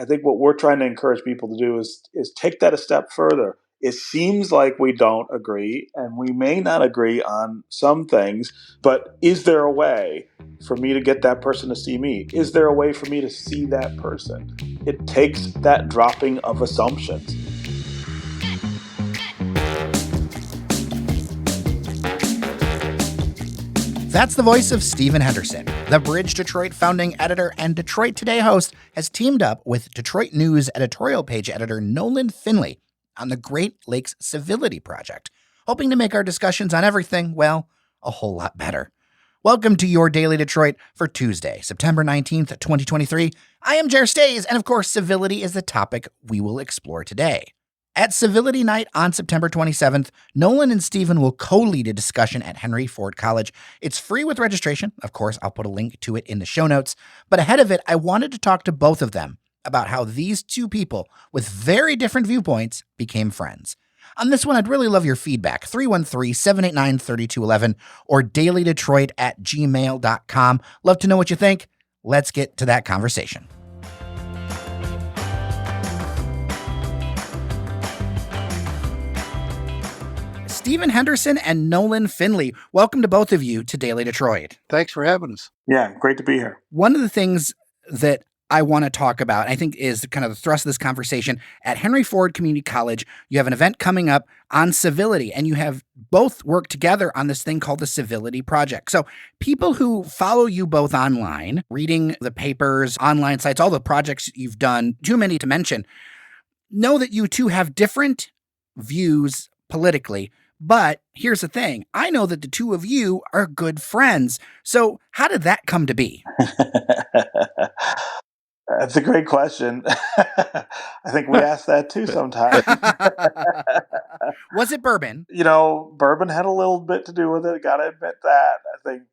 I think what we're trying to encourage people to do is take that a step further. It seems like we don't agree, and we may not agree on some things, but is there a way for me to get that person to see me? Is there a way for me to see that person? It takes that dropping of assumptions. That's the voice of Stephen Henderson. The Bridge Detroit founding editor and Detroit Today host has teamed up with Detroit News editorial page editor Nolan Finley on the Great Lakes Civility Project, hoping to make our discussions on everything, well, a whole lot better. Welcome to your Daily Detroit for Tuesday, September 19th, 2023. I am Jer Stays, and of course, civility is the topic we will explore today. At Civility Night on September 27th, Nolan and Stephen will co-lead a discussion at Henry Ford College. It's free with registration. Of course, I'll put a link to it in the show notes. But ahead of it, I wanted to talk to both of them about how these two people with very different viewpoints became friends. On this one, I'd really love your feedback. 313-789-3211 or dailydetroit@gmail.com. Love to know what you think. Let's get to that conversation. Stephen Henderson and Nolan Finley, welcome to both of you to Daily Detroit. Thanks for having us. Yeah, great to be here. One of the things that I want to talk about, I think, is kind of the thrust of this conversation. At Henry Ford Community College, you have an event coming up on civility, and you have both worked together on this thing called the Civility Project. So people who follow you both online, reading the papers, online sites, all the projects you've done, too many to mention, know that you two have different views politically. But here's the thing. I know that the two of you are good friends. So how did that come to be? That's a great question. I think we ask that too sometimes. Was it bourbon? Bourbon had a little bit to do with it. Got to admit that. I think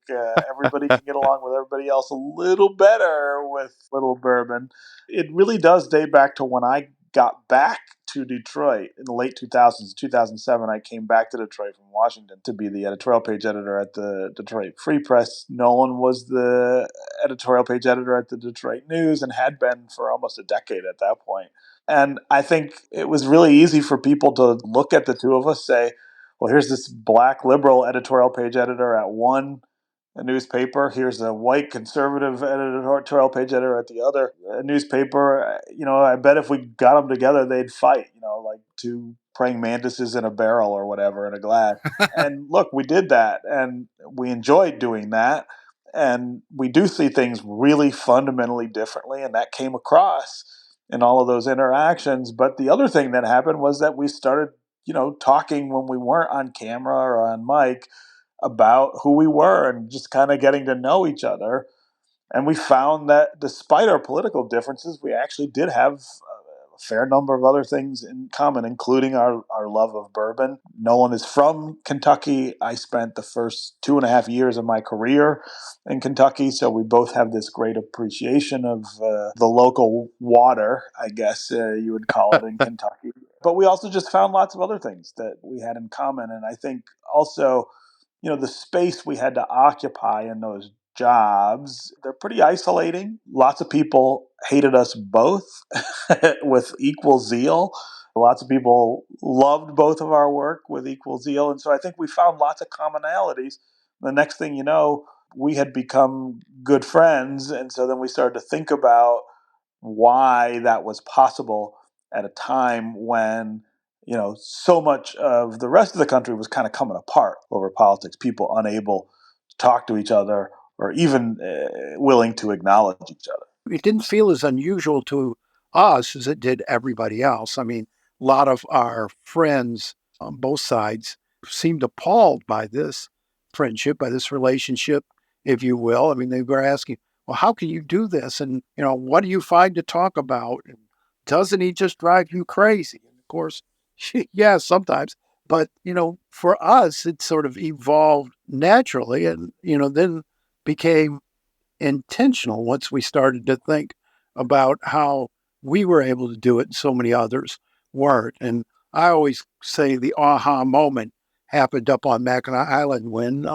everybody can get along with everybody else a little better with little bourbon. It really does date back to when I got back to Detroit in the late 2000s, 2007. I came back to Detroit from Washington to be the editorial page editor at the Detroit Free Press. Nolan was the editorial page editor at the Detroit News and had been for almost a decade at that point. And I think it was really easy for people to look at the two of us, say, well, here's this black liberal editorial page editor at one newspaper. Here's a white conservative editorial page editor at the other newspaper. I bet if we got them together, they'd fight, like two praying mantises in a barrel or whatever in a glass. And look, we did that and we enjoyed doing that. And we do see things really fundamentally differently. And that came across in all of those interactions. But the other thing that happened was that we started, talking when we weren't on camera or on mic about who we were and just kind of getting to know each other. And we found that despite our political differences, we actually did have a fair number of other things in common, including our love of bourbon. Nolan is from Kentucky. I spent the first 2.5 years of my career in Kentucky, so we both have this great appreciation of the local water, I guess you would call it in Kentucky. But we also just found lots of other things that we had in common. And I think also, the space we had to occupy in those jobs, they're pretty isolating. Lots of people hated us both with equal zeal. Lots of people loved both of our work with equal zeal. And so I think we found lots of commonalities. The next thing you know, we had become good friends. And so then we started to think about why that was possible at a time when so much of the rest of the country was kind of coming apart over politics, people unable to talk to each other or even willing to acknowledge each other. It didn't feel as unusual to us as it did everybody else. I mean, a lot of our friends on both sides seemed appalled by this friendship, by this relationship, if you will. I mean, they were asking, well, how can you do this? And, what do you find to talk about? And doesn't he just drive you crazy? And of course, yeah, sometimes. But, for us, it sort of evolved naturally and, then became intentional once we started to think about how we were able to do it and so many others weren't. And I always say the aha moment happened up on Mackinac Island when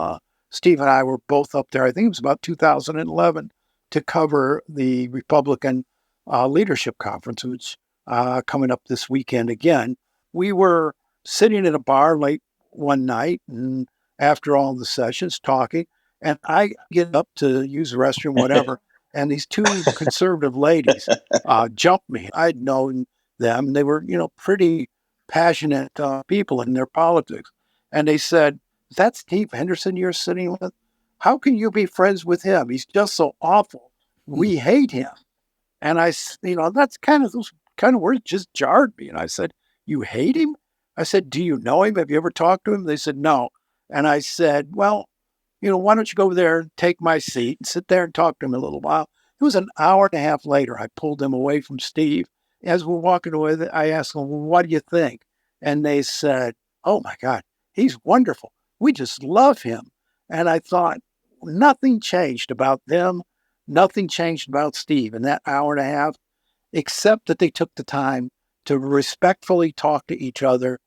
Steve and I were both up there. I think it was about 2011 to cover the Republican leadership conference, which coming up this weekend again. We were sitting at a bar late one night, and after all the sessions, talking, and I get up to use the restroom, whatever, and these two conservative ladies jumped me. I'd known them; they were, pretty passionate people in their politics, and they said, "Is that Steve Henderson you're sitting with? How can you be friends with him? He's just so awful. We hate him." And that's those kind of words just jarred me. And I said, "You hate him?" I said, "Do you know him? Have you ever talked to him?" They said, "No." And I said, "Well, why don't you go over there and take my seat and sit there and talk to him a little while?" It was an hour and a half later. I pulled them away from Steve. As we're walking away, I asked them, "Well, what do you think?" And they said, "Oh my God, he's wonderful. We just love him." And I thought, nothing changed about them. Nothing changed about Steve in that hour and a half, except that they took the time to respectfully talk to each other,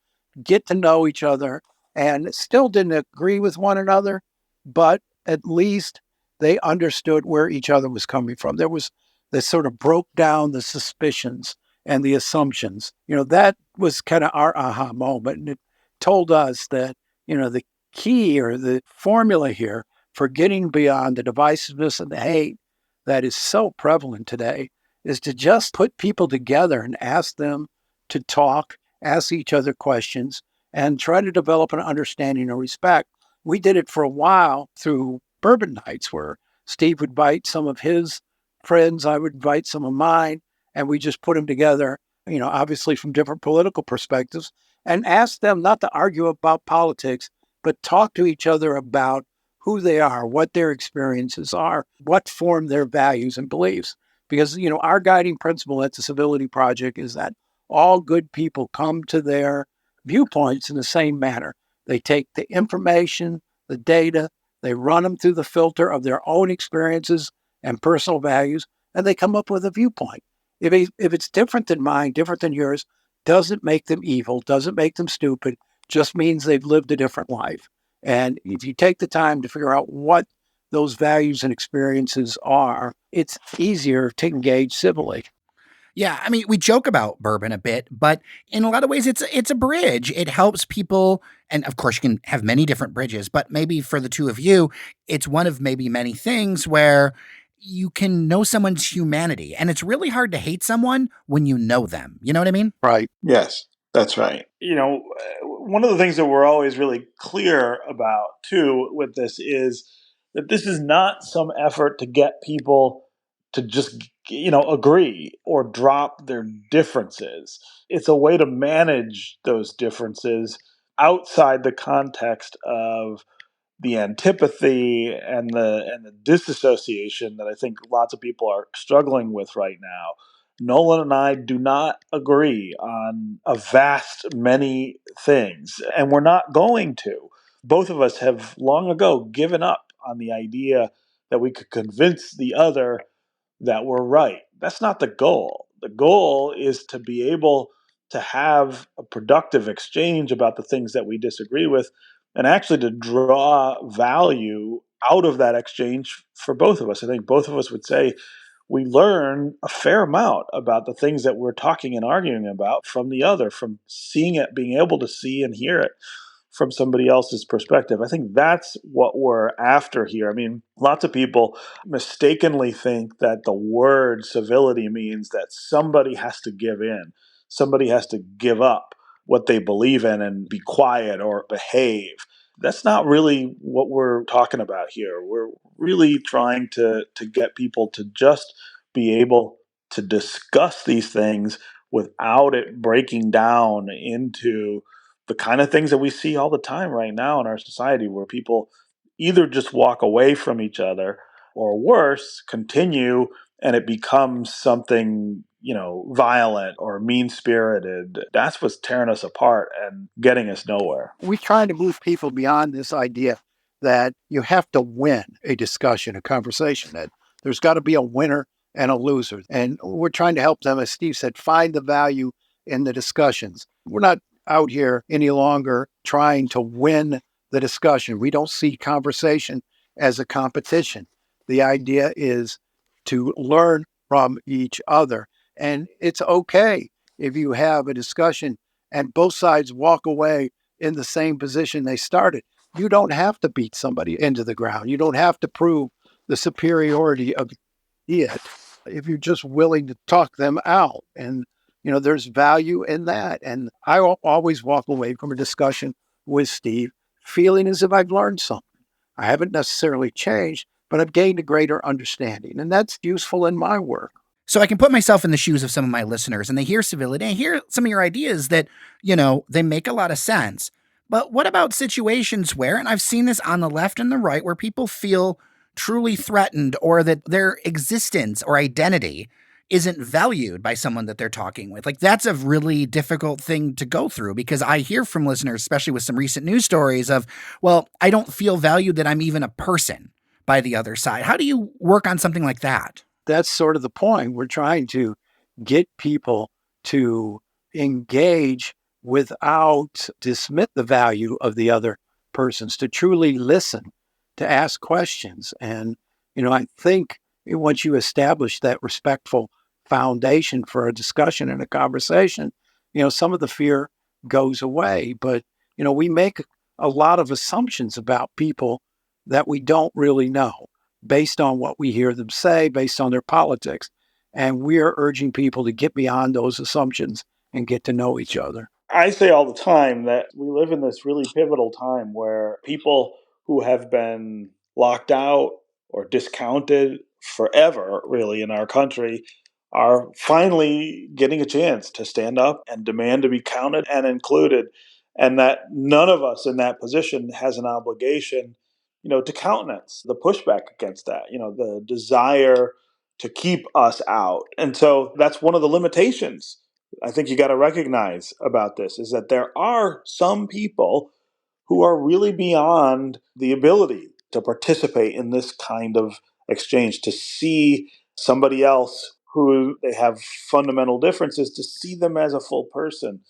get to know each other, and still didn't agree with one another, but at least they understood where each other was coming from. There was this sort of broke down the suspicions and the assumptions. That was kind of our aha moment. And it told us that, the key or the formula here for getting beyond the divisiveness and the hate that is so prevalent today is to just put people together and ask them to talk, ask each other questions, and try to develop an understanding and respect. We did it for a while through Bourbon nights where Steve would invite some of his friends, I would invite some of mine, and we just put them together, obviously from different political perspectives, and ask them not to argue about politics, but talk to each other about who they are, what their experiences are, what form their values and beliefs. Because, our guiding principle at the Civility Project is that all good people come to their viewpoints in the same manner. They take the information, the data, they run them through the filter of their own experiences and personal values, and they come up with a viewpoint. If it's different than mine, different than yours, doesn't make them evil, doesn't make them stupid, just means they've lived a different life. And if you take the time to figure out what those values and experiences are, it's easier to engage civilly. Yeah, I mean, we joke about bourbon a bit, but in a lot of ways, it's a bridge. It helps people, and of course, you can have many different bridges. But maybe for the two of you, it's one of maybe many things where you can know someone's humanity, and it's really hard to hate someone when you know them. You know what I mean? Right. Yes, that's right. One of the things that we're always really clear about too with this is that this is not some effort to get people to just, agree or drop their differences. It's a way to manage those differences outside the context of the antipathy and the disassociation that I think lots of people are struggling with right now. Nolan and I do not agree on a vast many things, and we're not going to. Both of us have long ago given up on the idea that we could convince the other that we're right. That's not the goal. The goal is to be able to have a productive exchange about the things that we disagree with and actually to draw value out of that exchange for both of us. I think both of us would say we learn a fair amount about the things that we're talking and arguing about from the other, from seeing it, being able to see and hear it from somebody else's perspective. I think that's what we're after here. I mean, lots of people mistakenly think that the word civility means that somebody has to give in, somebody has to give up what they believe in and be quiet or behave. That's not really what we're talking about here. We're really trying to get people to just be able to discuss these things without it breaking down into the kind of things that we see all the time right now in our society where people either just walk away from each other or worse, continue and it becomes something, violent or mean spirited. That's what's tearing us apart and getting us nowhere. We try to move people beyond this idea that you have to win a discussion, a conversation, that there's got to be a winner and a loser. And we're trying to help them, as Steve said, find the value in the discussions. We're not out here any longer trying to win the discussion. We don't see conversation as a competition. The idea is to learn from each other. And it's okay if you have a discussion and both sides walk away in the same position they started. You don't have to beat somebody into the ground. You don't have to prove the superiority of it if you're just willing to talk them out. And, there's value in that. And I always walk away from a discussion with Steve feeling as if I've learned something. I haven't necessarily changed, but I've gained a greater understanding. And that's useful in my work. So I can put myself in the shoes of some of my listeners and they hear civility and hear some of your ideas that, they make a lot of sense. But what about situations where, and I've seen this on the left and the right, where people feel truly threatened or that their existence or identity isn't valued by someone that they're talking with? Like, that's a really difficult thing to go through because I hear from listeners, especially with some recent news stories of, well, I don't feel valued that I'm even a person by the other side. How do you work on something like that? That's sort of the point. We're trying to get people to engage without dismiss the value of the other persons, to truly listen, to ask questions. And, I think once you establish that respectful foundation for a discussion and a conversation, some of the fear goes away. But, we make a lot of assumptions about people that we don't really know based on what we hear them say, based on their politics. And we are urging people to get beyond those assumptions and get to know each other. I say all the time that we live in this really pivotal time where people who have been locked out or discounted forever, really, in our country, are finally getting a chance to stand up and demand to be counted and included. And that none of us in that position has an obligation, to countenance the pushback against that, the desire to keep us out. And so that's one of the limitations I think you got to recognize about this is that there are some people who are really beyond the ability to participate in this kind of exchange, to see somebody else who they have fundamental differences, to see them as a full person.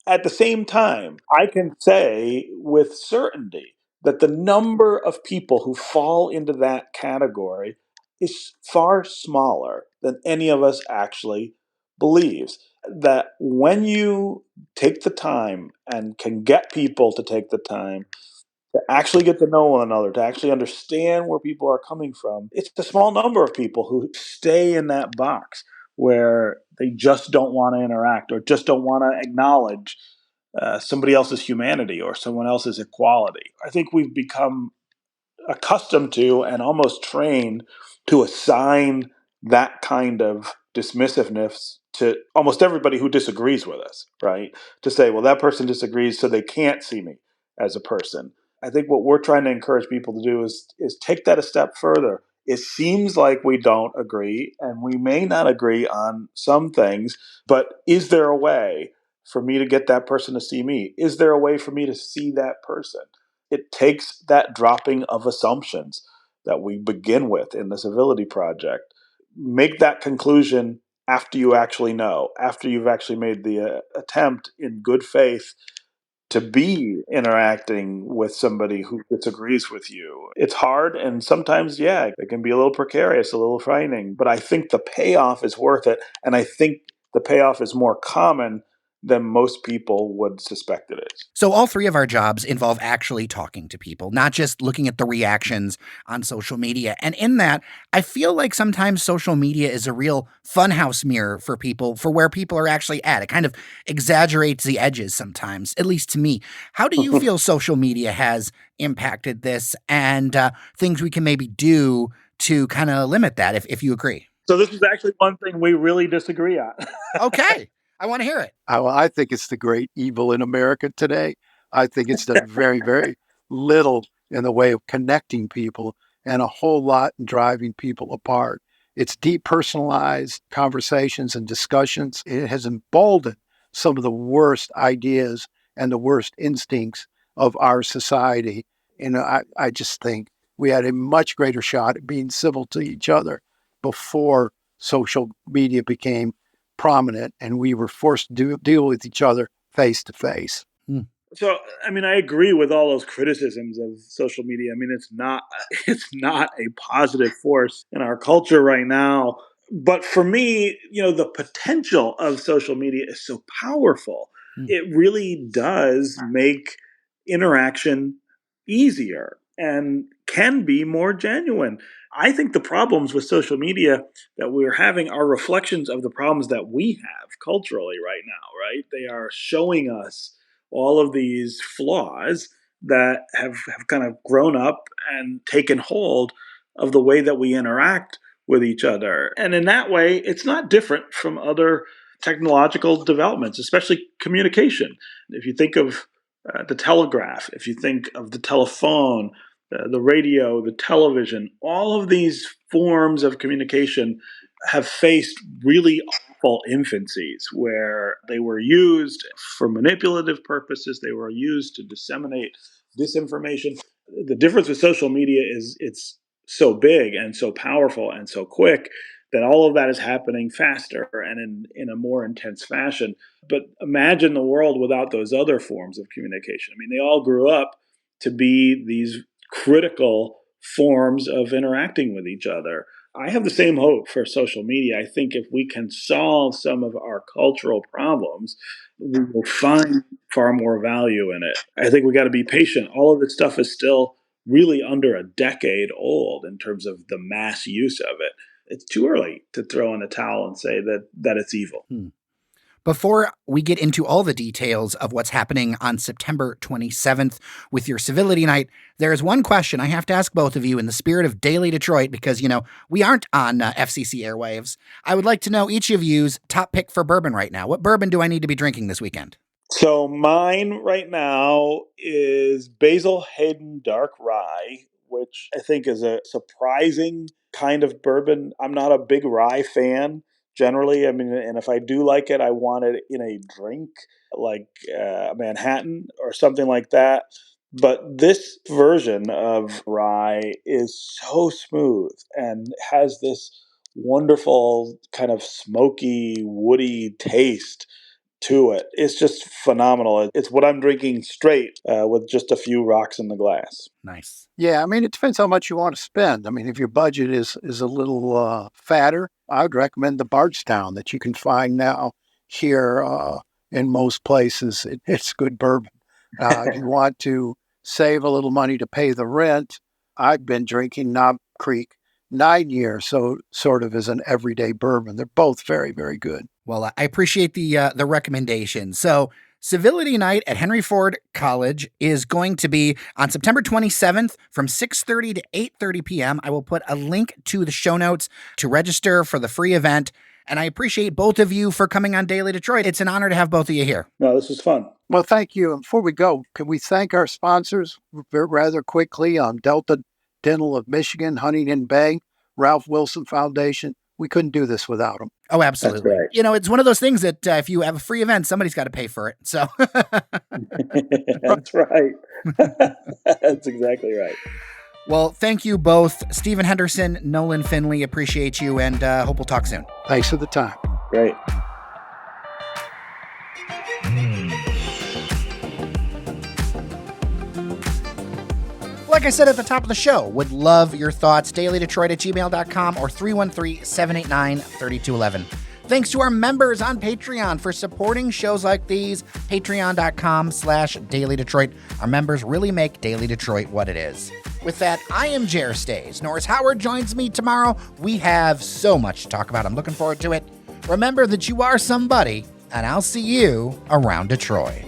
At the same time, I can say with certainty that the number of people who fall into that category is far smaller than any of us actually believes. That when you take the time and can get people to take the time to actually get to know one another, to actually understand where people are coming from, it's a small number of people who stay in that box where they just don't want to interact or just don't want to acknowledge somebody else's humanity or someone else's equality. I think we've become accustomed to and almost trained to assign that kind of dismissiveness to almost everybody who disagrees with us, right? To say, well, that person disagrees, so they can't see me as a person. I think what we're trying to encourage people to do is take that a step further. It seems like we don't agree, and we may not agree on some things, but is there a way for me to get that person to see me? Is there a way for me to see that person? It takes that dropping of assumptions that we begin with in the Civility Project. Make that conclusion after you actually know, after you've actually made the attempt in good faith to be interacting with somebody who disagrees with you. It's hard, and sometimes, yeah, it can be a little precarious, a little frightening, but I think the payoff is worth it, and I think the payoff is more common than most people would suspect it is. So all three of our jobs involve actually talking to people, not just looking at the reactions on social media. And in that, I feel like sometimes social media is a real funhouse mirror for people, for where people are actually at. It kind of exaggerates the edges sometimes, at least to me. How do you feel social media has impacted this and things we can maybe do to kind of limit that, if you agree? So this is actually one thing we really disagree on. Okay. I want to hear it. I think it's the great evil in America today. I think it's done very, very little in the way of connecting people and a whole lot in driving people apart. It's depersonalized conversations and discussions. It has emboldened some of the worst ideas and the worst instincts of our society. And I just think we had a much greater shot at being civil to each other before social media became prominent and we were forced to deal with each other face to face. So, I mean, I agree with all those criticisms of social media. I mean, it's not it's not a positive force in our culture right now. But for me, the potential of social media is so powerful. Hmm. It really does make interaction easier and can be more genuine. I think the problems with social media that we're having are reflections of the problems that we have culturally right now, right? They are showing us all of these flaws that have kind of grown up and taken hold of the way that we interact with each other. And in that way, it's not different from other technological developments, especially communication. If you think of the telegraph, if you think of the telephone, the radio, the television, all of these forms of communication have faced really awful infancies where they were used for manipulative purposes, they were used to disseminate disinformation. The difference with social media is it's so big and so powerful and so quick that all of that is happening faster and in a more intense fashion. But imagine the world without those other forms of communication. I mean, they all grew up to be these critical forms of interacting with each other. I have the same hope for social media. I think if we can solve some of our cultural problems, we will find far more value in it. I think we got to be patient. All of this stuff is still really under a decade old in terms of the mass use of it. It's too early to throw in the towel and say that it's evil. Before we get into all the details of what's happening on September 27th with your Civility Night, there is one question I have to ask both of you in the spirit of Daily Detroit because, we aren't on FCC airwaves. I would like to know each of you's top pick for bourbon right now. What bourbon do I need to be drinking this weekend? So mine right now is Basil Hayden Dark Rye, which I think is a surprising kind of bourbon. I'm not a big rye fan generally. I mean, and if I do like it, I want it in a drink like Manhattan or something like that. But this version of rye is so smooth and has this wonderful kind of smoky, woody taste to it. It's just phenomenal. It's what I'm drinking straight with just a few rocks in the glass. Nice. Yeah, I mean, it depends how much you want to spend. I mean, if your budget is a little fatter, I would recommend the Bardstown that you can find now here in most places. It's good bourbon. If you want to save a little money to pay the rent, I've been drinking Knob Creek 9 years, so sort of as an everyday bourbon. They're both very, very good. Well, I appreciate the recommendation. So, Civility Night at Henry Ford College is going to be on September 27th from 6:30 to 8:30 p.m. I will put a link to the show notes to register for the free event. And I appreciate both of you for coming on Daily Detroit. It's an honor to have both of you here. No, this was fun. Well, thank you. And before we go, can we thank our sponsors rather quickly? Delta Dental of Michigan, Huntington Bay, Ralph Wilson Foundation. We couldn't do this without them. Oh, absolutely. That's right. It's one of those things that if you have a free event, somebody's got to pay for it. So That's right. That's exactly right. Well, thank you both, Stephen Henderson, Nolan Finley. Appreciate you, and hope we'll talk soon. Thanks for the time. Great. Like I said at the top of the show, would love your thoughts. dailydetroit@gmail.com or 313-789-3211. Thanks to our members on Patreon for supporting shows like these. Patreon.com/dailydetroit. Our members really make Daily Detroit what it is. With that, I am Jer Stays. Norris Howard joins me tomorrow. We have so much to talk about. I'm looking forward to it. Remember that you are somebody, and I'll see you around Detroit.